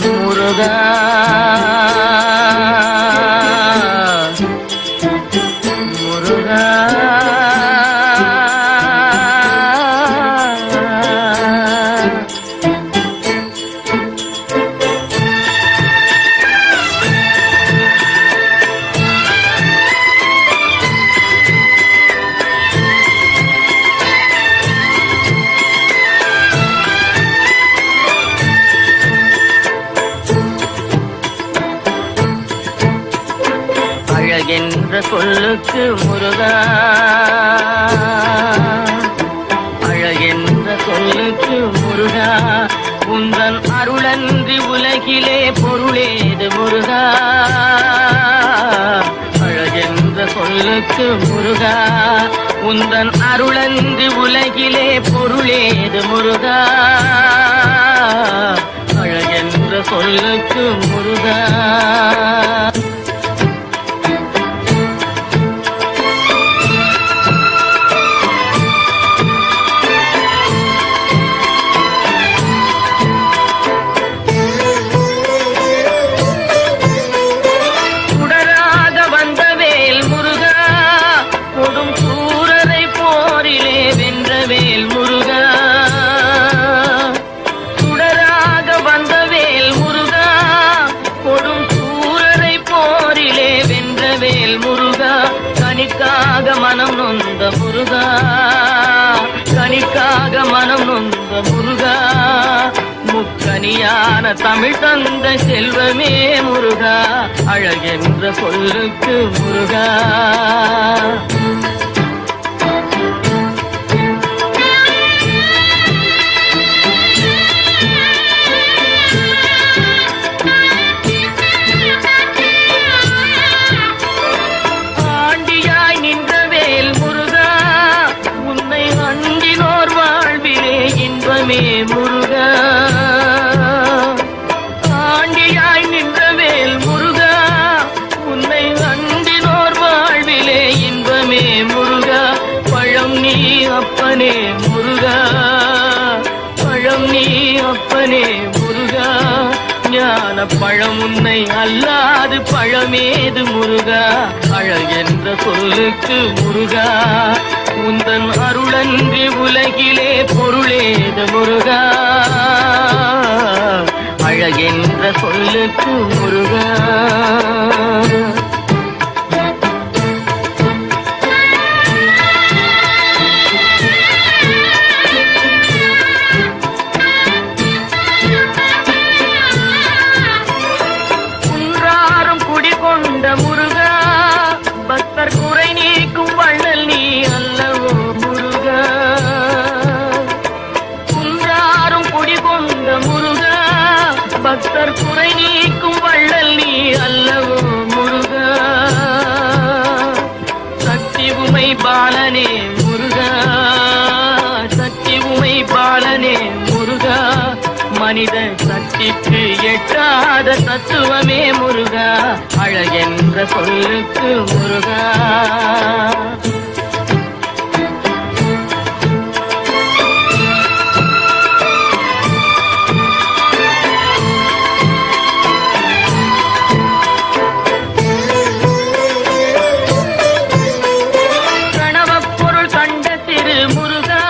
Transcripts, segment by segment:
முருகா முருகா அழகென்ற சொல்லுக்கு முருகா, அழகென்ற சொல்லுக்கு முருகா, உந்தன் அருளன்றி உலகிலே பொருளேது முருகா. அழகென்ற சொல்லுக்கு முருகா, உந்தன் அருளன்றி உலகிலே பொருளேது முருகா. அழகென்ற சொல்லுக்கு முருகா. கனிக்காக மனம் நொந்த முருகா, கனிக்காக மனம் நொந்த முருகா, முக்கனியான தமிழ் தந்த செல்வமே முருகா. அழகென்ற சொல்லுக்கு முருகா. முருகா ஆண்டியாய் நின்றவேல் முருகா, உன்னை அண்டினோர் வாழ்விலே இன்பமே முருகா. பழம் நீ அப்பனே முருகா, பழம் நீ அப்பனே முருகா, ஞான பழம் உன்னை அல்லாது பழமேது முருகா. அழகென்ற சொல்லுக்கு முருகா, உந்தன் அருளன்றி உலகிலே பொருளேது முருகா. அழகென்ற சொல்லுக்கு முருகா. குன்றாரும் குடிகொண்ட முருகா, பக்தர் குறை நீக்கும் வள்ளல் நீ அல்லவோ முருகா. குன்றாரும் குடிகொண்ட முருகா, பக்தர் குறை நீக்கும் வள்ளல் நீ அல்லவோ முருகா. சக்தி உமை பாலனே முருகா, சக்தி உமை பாலனே முருகா, மனித சக்திக்கு எட்டாத தத்துவமே முருகா. அழகென்ற சொல்லுக்கு முருகா. கணவப்பொருள் கண்ட திரு முருகா,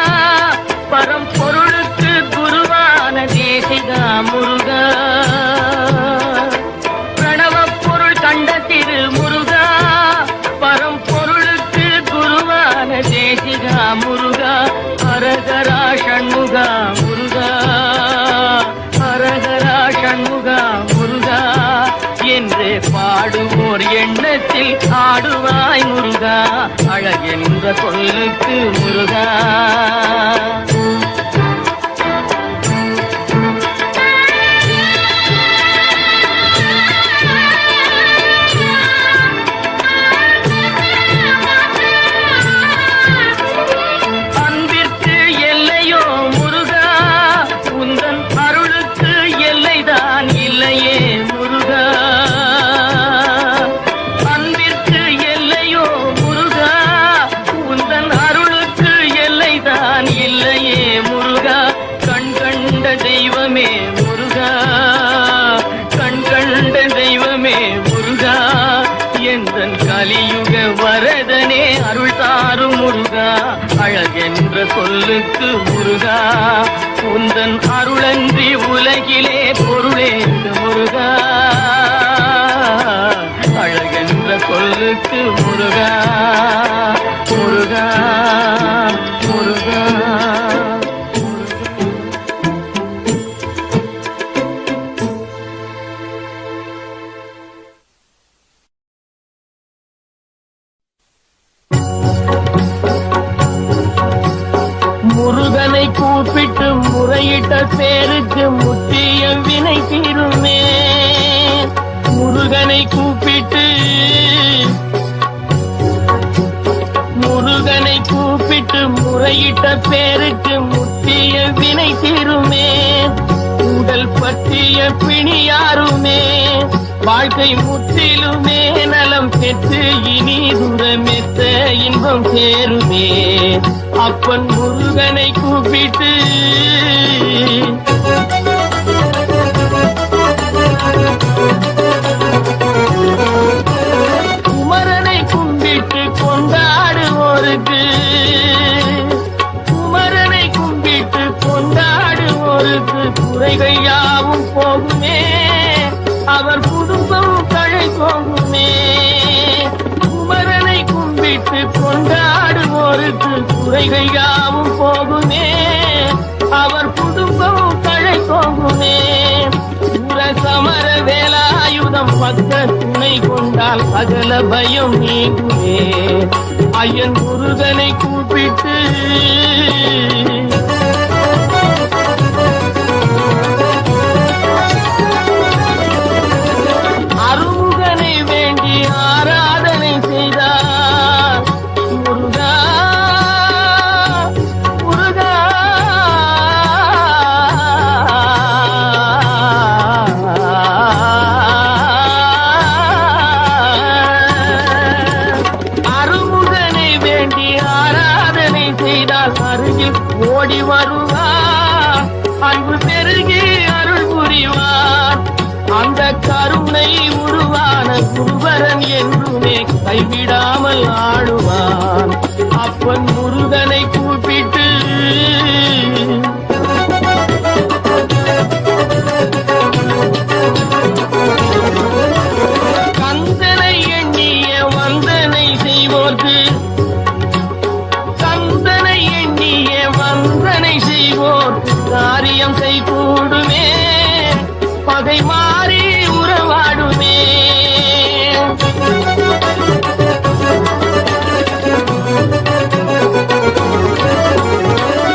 பரம்பொருளுக்கு குருவான தேசிகா முருகா. பிரணவப் பொருள் கண்ட திரு முருகா, பரம்பொருளுக்கு குருவான தேசிகா முருகா. ஹரஹரா ஷண்முகா முருகா, ஹரஹரா ஷண்முகா முருகா என்று பாடுவோர் எண்ணத்தில் ஆடுவாய் முருகா. அழகென்ற சொல்லுக்கு முருகா. இல்லையே வரதனே அருள் தாரும் முருகா, அழகென்ற சொல்லுக்கு முருகா, உந்தன் அருளன்றி உலகிலே பொருளேது முருகா, அழகென்ற சொல்லுக்கு முருகா முருகா முருகா. முருகனை கூப்பிட்டு முறையிட்ட பேருக்கு முற்றிய வினை தீருமே. முருகனை கூப்பிட்டு முறையிட்ட பேருக்கு முற்றிய வினை தீருமே. உடல் பற்றிய பிணியாருமே வாழ்க்கை முற்றிலுமே நலம் பெற்று இனி தூரமெத்த இன்பம் சேருமே. அப்பன் முருகனை கூப்பிட்டு குமரனை கும்பிட்டு கொண்டாடுவோருக்கு, குமரனை கும்பிட்டு கொண்டாடுவோருக்கு குறைகள் யாவும் போகுமே, அவர் குடும்பம் தழை போகுமே. குமரனை கும்பிட்டு கொண்டாடுவோருக்கு குறைகள் யாவும் போகுமே, அவர் குடும்பம் தழை போகுமே. சமர வேலாயுதம் பக்க துணை கொண்டால் சகல பயம் நீங்குமே. ஐயன் முருகனை கூப்பிட்டு அருமுகனை வேண்டி ஆராதனை செய்தார். முருகா முருகா அருமுகனை வேண்டி ஆராதனை செய்தால் அருகில் ஓடி வருவார், அன்பு பெருகி அருள் புரிவார். அந்த கருணை உருவான குருவரன் என்றுமே கைவிடாமல் ஆடுவான். அப்பன் முருகனை கூப்பிட்டு கந்தனை எண்ணிய வந்தனை செய்வோர்க்கு, கந்தனை எண்ணிய வந்தனை செய்வோர்க்கு காரியம் கைகூடுமே, பகை மாறி உறவாடுமே.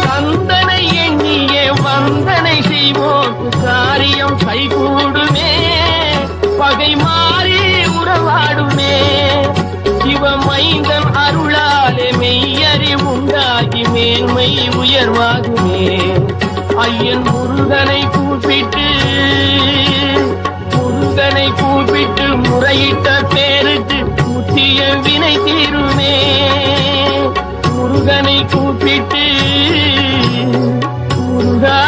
கந்தனை எண்ணிய வந்தனை செய்வோர்க்கு காரியம் கைகூடுமே, பகை மாறி உறவாடுமே. சிவமைந்தன் அருளாலே மெய்யறி உண்டாகி மேன்மை உயர்வாகுமே. ஐயன் முருகனை கூப்பிட்டு, முருகனை கூப்பிட்டு முறையிட்ட பேருக்கு முற்றிய வினை தீருமே. முருகனை கூப்பிட்டு முருகா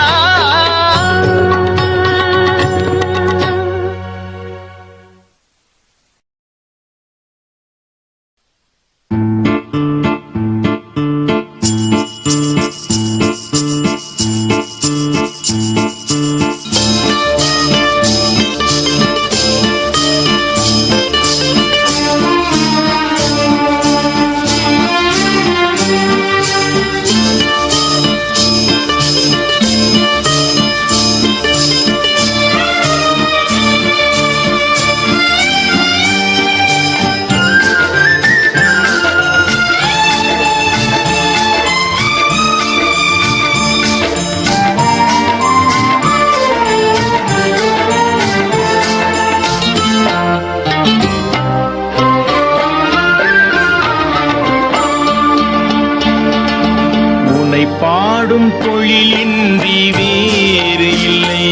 பாடும் தொழிலின்றி வேறு இல்லை,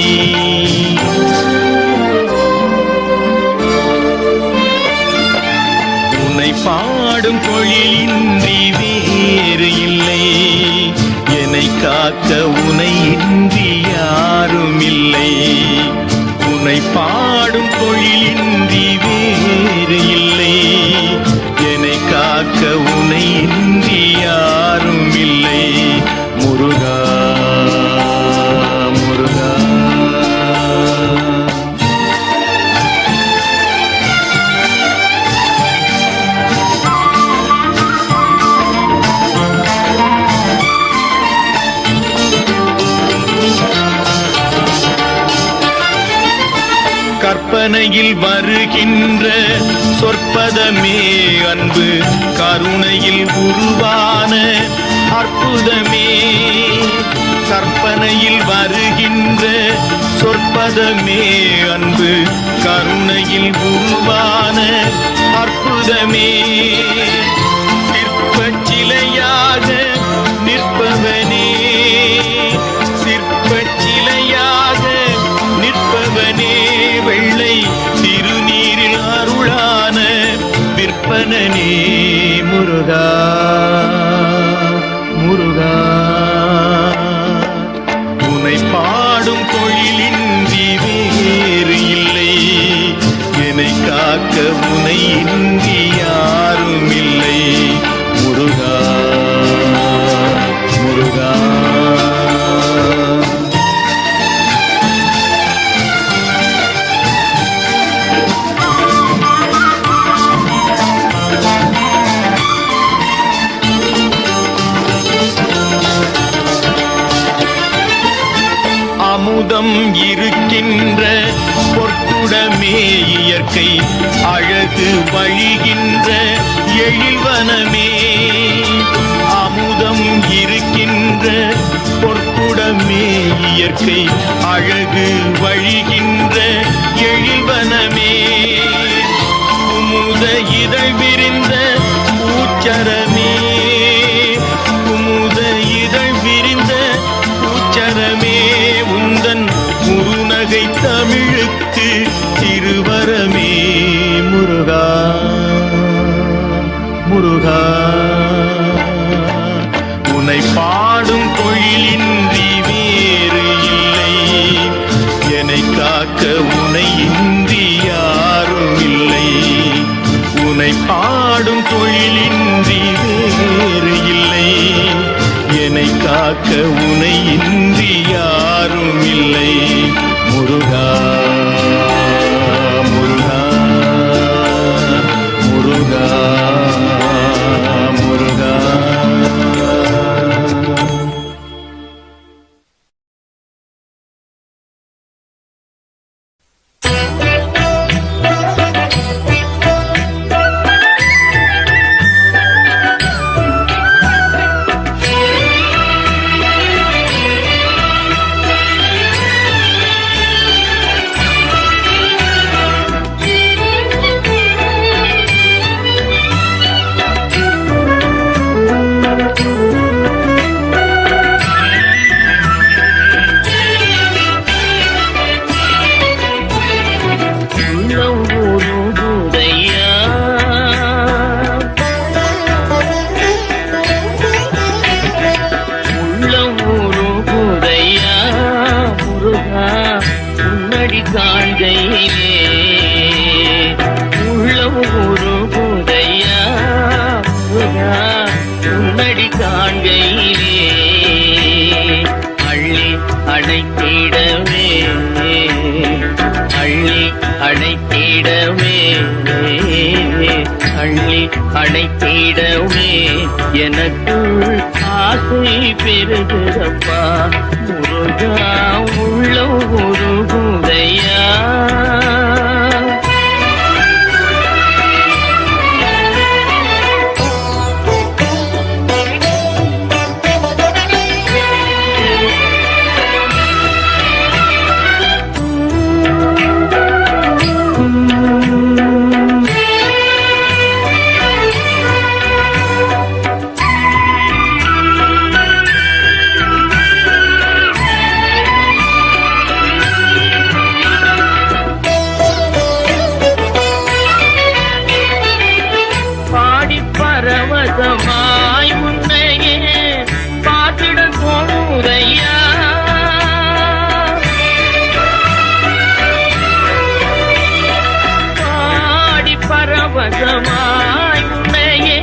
உன்னை பாடும் தொழிலின்றி வேறு இல்லை. என்னை காக்க உனை இன்றி யாரும் இல்லை. உன்னை பாடும் தொழிலின்றி வேறு இல்லை. என்னை காக்க காக்க உனை இன்றி யாரும் இல்லை. முருகா முருகா. கற்பனையில் வருகின்ற சொற்பதமே அன்பு, கருணையில் உருவான அற்புதமே. கற்பனையில் வருகின்ற சொற்பதமே அன்பு, கருணையில் உருவான அற்புதமே. சிற்பச் சிலையாக நிற்பவனே, சிற்பச் சிலையாக நிற்பவனே, வெள்ளை திருநீரில் அருளான விற்பனனே. முருகா முருகா. உனை பாடும் தொழிலின்றி வேறு இல்லை, என்னை காக்க உனை இன்றி யாரும் இல்லை. முருகா முருகா. அமுதம் இருக்கின்ற பொற்குடமே இயற்கை, அழகு வழிகின்ற எழில்வனமே. அமுதம் இருக்கின்ற பொற்குடமே இயற்கை, அழகு வழிகின்ற எழில்வனமே. குமுத இதழ் விரிந்த பூச்சரமே, குமுத இதழ் விரிந்த பூச்சரமே. உந்தன் முருநகை தமிழுக்கு திருவரமே. முருகா முருகா. உனை பாடும் தொழிலின்றி வேறு இல்லை, என்னை காக்க உனை இன்றி யாரும் இல்லை. உனை பாடும் தொழிலின்றி வேறு இல்லை, என்னை காக்க உனை இன்றி யாரும் இல்லை. முருகா முருகா முருகா முருகா. அணைத்திடவே எனக்குள் ஆசை பெருகிறப்பா. முருகா உள்ள ஒரு குதையா. பரவசமாய் முன்னையே பார்த்திட தோணுதையா. பாடி பரவசமாய் முன்னையே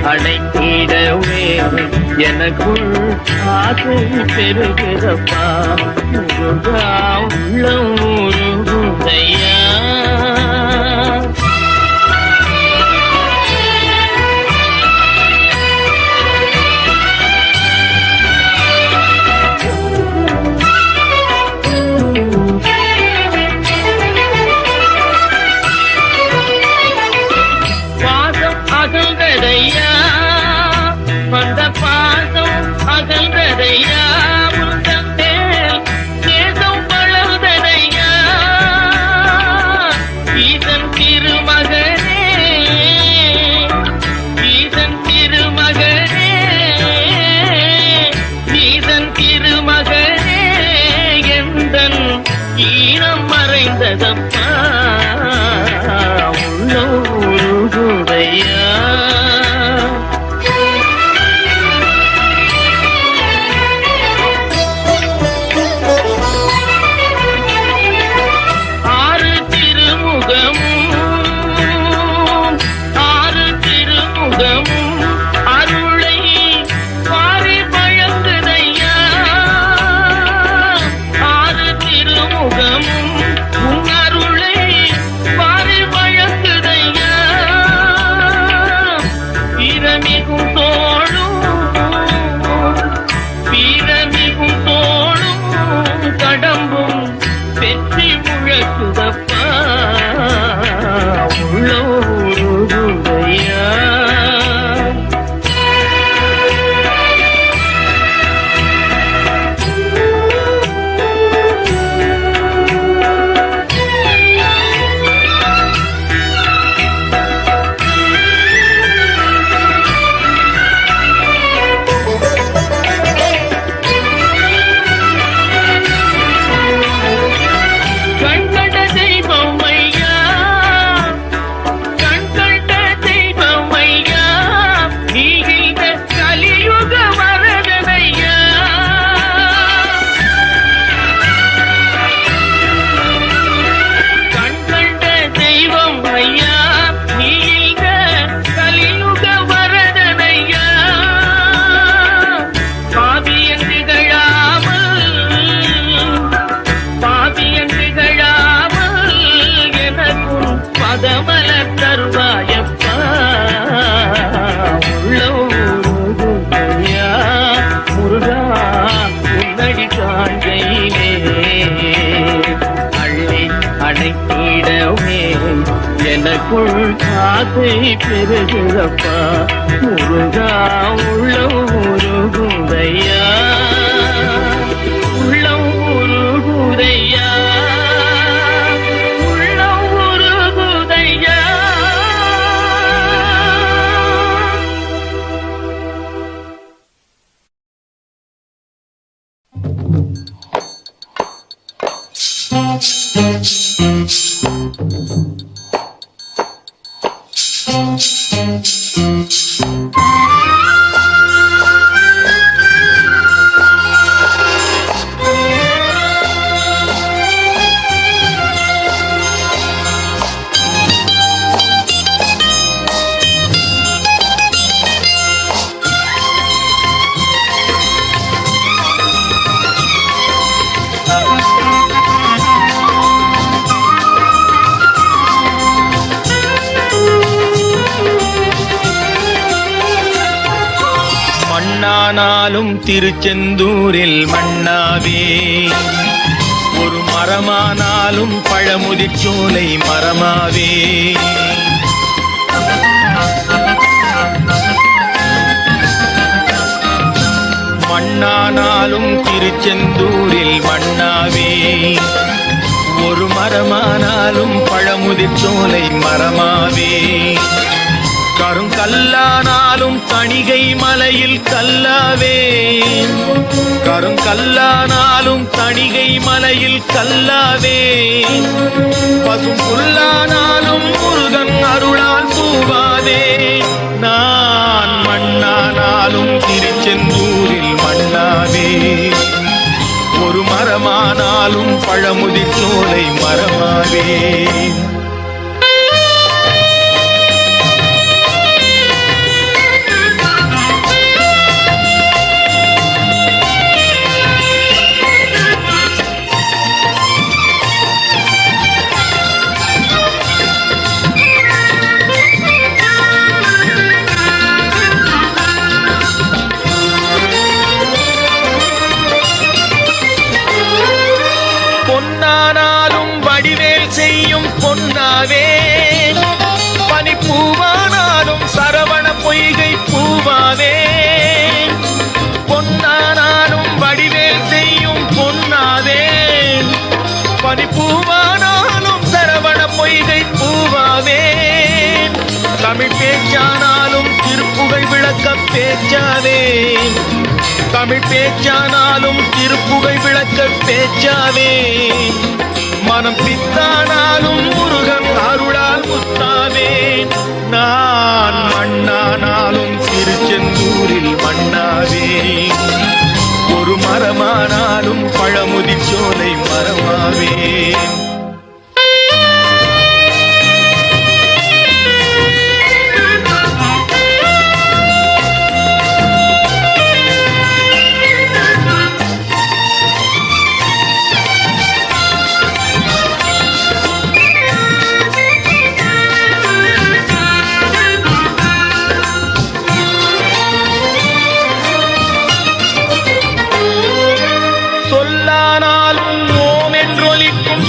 அடைத்திடவே எனக்குள் ஆசை பெருகிறப்பா முருகா உள்ளம் உருகுதையா அகல்கதையா வந்த பாசம் அகல்கதையா முந்தேல் நேசம் வளர்ந்ததையா ஈசன் திருமகனே ஈசன் திருமகனே ஈசன் திருமகனே எந்தன் ஈரம் மறைந்ததப்பா உள்ளூருகுதையா எனக்குள் ஆசை பெருகிறப்பா முருகா உள்ளம் உருகுதையா உள்ளம் உருகுதையா உள்ளம் உருகுதையா மண்ணானாலும் திருச்செந்தூரில் மண்ணாவே ஒரு மரமானாலும் பழமுதிர்ச்சோலை மரமாவே மண்ணானாலும் திருச்செந்தூரில் மண்ணாவே ஒரு மரமானாலும் பழமுதிர்ச்சோலை மரமாவே கருங்கல்லானாலும் தணிகை மலையில் கல்லாவே கருங்கல்லானாலும் தணிகை மலையில் கல்லாவே பசும் புல்லானாலும் முருகன் அருளால் பூவாதே நான் மண்ணானாலும் திருச்செந்தூரில் மண்ணாவே ஒரு மரமானாலும் பழமுதிர்ச்சோலை மரமாவே பொன்னாவே பனிப்பூவானாலும் சரவண பொய்கை பூவாவே பொன்னானாலும் வடிவேல் செய்யும் பொன்னாவே பனிப்பூவானாலும் சரவண பொய்கை பூவாவே தமிழ் பேச்சானாலும் திருப்புகழ் விளக்க பேச்சாவே தமிழ் பேச்சானாலும் திருப்புகழ் விளக்க பேச்சாவே மனம் பித்தானாலும் முருகன் அருளால் முத்தாவே நான் மண்ணானாலும் திருச்செந்தூரில் மண்ணாவே ஒரு மரமானாலும் பழமுதிர்ச்சோலை மரமாவே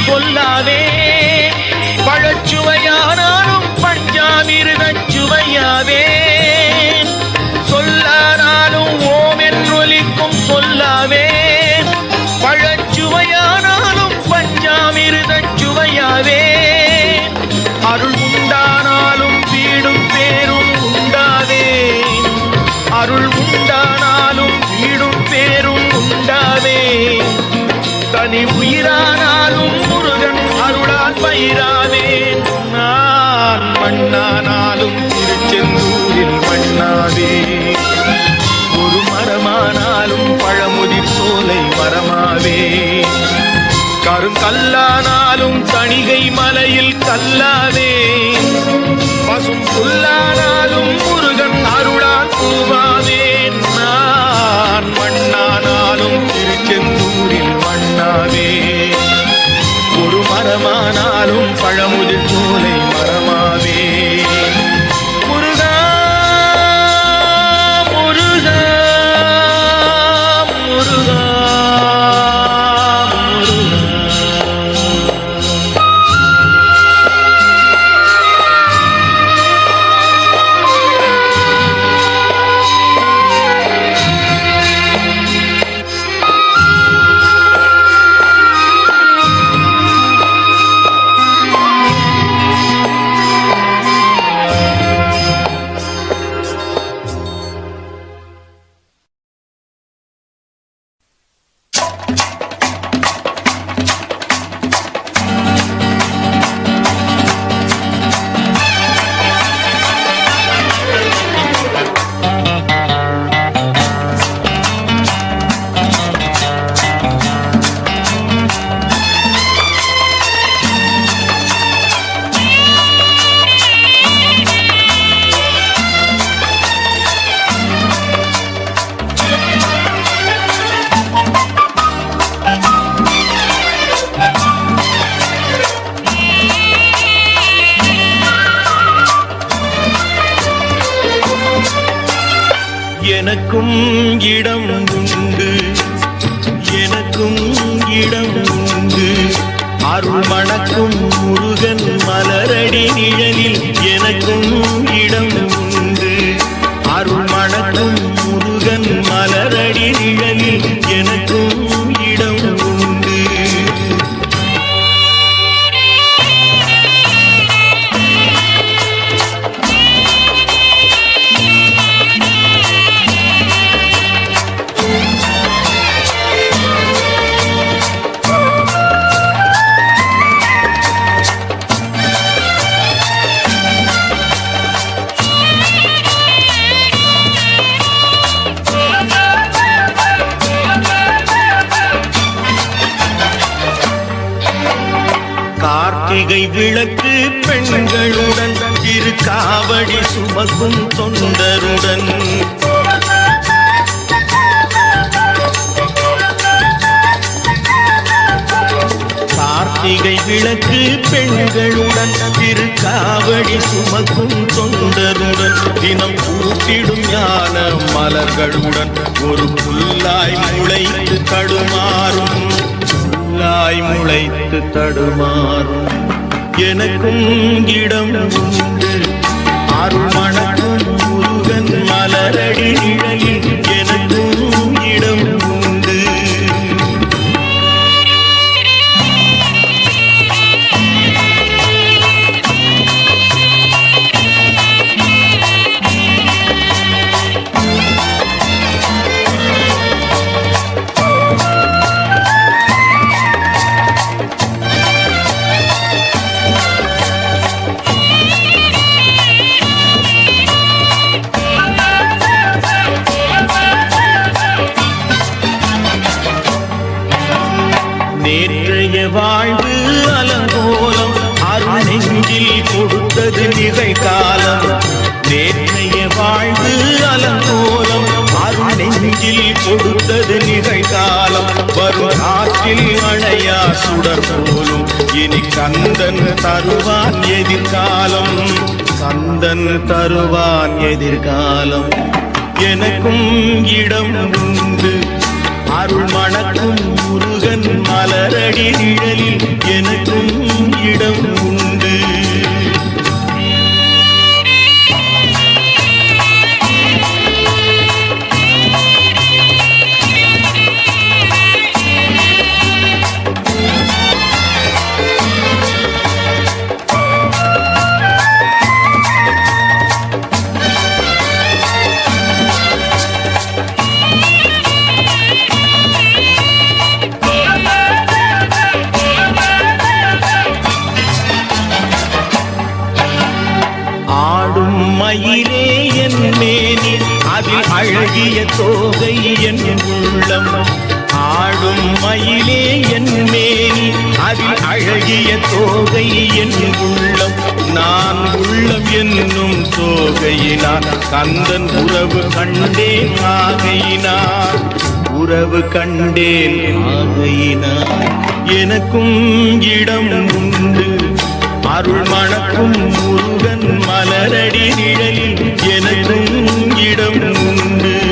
சொல்லாவே பழச்சுவையானாலும் பஞ்சாமிருதச் சுவையாவே சொல்லானாலும் ஓம் என்றொலிக்கும் சொல்லாவே பழச்சுவையானாலும் பஞ்சாமிருதச் சுவையாவே அருள் உண்டானாலும் வீடும் பேரும் உண்டாவே அருள் உண்டானாலும் வீடும் பேரும் உண்டாவே தனி உயிரானாலும் முருகன் அருளால் பயிராவே நான் மண்ணானாலும் திருச்செந்தூரில் மண்ணாவே ஒரு மரமானாலும் பழமுதிர் சோலை மரமாவே கருங்கல்லானாலும் தணிகை மலையில் கல்லாவே பசும் புல்லானாலும் முருகன் அருளால் பூவாவே நான் மண்ணானாலும் திருச்செந்தூரில் மண்ணாவே ஒரு மரமானாலும் பழமுதிர் சோலை மரமாவே முருகா முருகா முருகா எனக்கும் இடம் உண்டு எனக்கும் இடம் உண்டு அருள் மணக்கும் முருகன் மலரடி நிழலில் எனக்கும் இடம் உண்டு அருள் மணக்கும் முருகன் மலரடி நிழலில் எனக்கும் இடம் உண்டு கார்த்திகை விளக்கு பெண்களுடன் திருக்காவடி சுமக்கும் தொண்டருடன் கார்த்திகை விளக்கு பெண்களுடன் திருக்காவடி சுமக்கும் தொண்டருடன் தினம் பூத்திடும் ஞான மலர்களுடன் ஒரு புல்லாய் முளைத்து தடுமாறும் முளைத்து தடுமாறும் எனக்கும் இடம் உண்டு. அருள் மணக்கும் முருகன் மலரடி நிழலில் எனக்கும் இடம் உண்டு. நேற்றைய வாழ்வு அலங்கோலம் அருள் நெஞ்சில் கொடுத்தது நிகழ்காலம். நேற்றைய வாழ்வு அலங்கோலம் அருள் நெஞ்சில் கொடுத்தது நிகழ்காலம். வரும் காற்றில் அணையா சுடர் போலும் இனி கந்தன் தருவான் எதிர்காலம். கந்தன் தருவான் எதிர்காலம். எனக்கும் இடம் உண்டு. அருள் மணக்கும் முருகன் மலரடி நிழலில் எனக்கும் இடம் உண்டு. ஆடும் மயிலே என் மேனி அதில் அழகிய தோகை என் உள்ளம். ஆடும் மயிலே என் மேனி அதில் அழகிய தோகை என் உள்ளம். நான் உள்ளம் என்னும் தோகையினார் கந்தன் உறவு கண்டேன் ஆகையினார். உறவு கண்டேன் ஆகையினார். எனக்கும் இடம் உண்டு. அருள் மணக்கும் முருகன் மலரடி நிழலில் எனக்கும் இடம் உண்டு.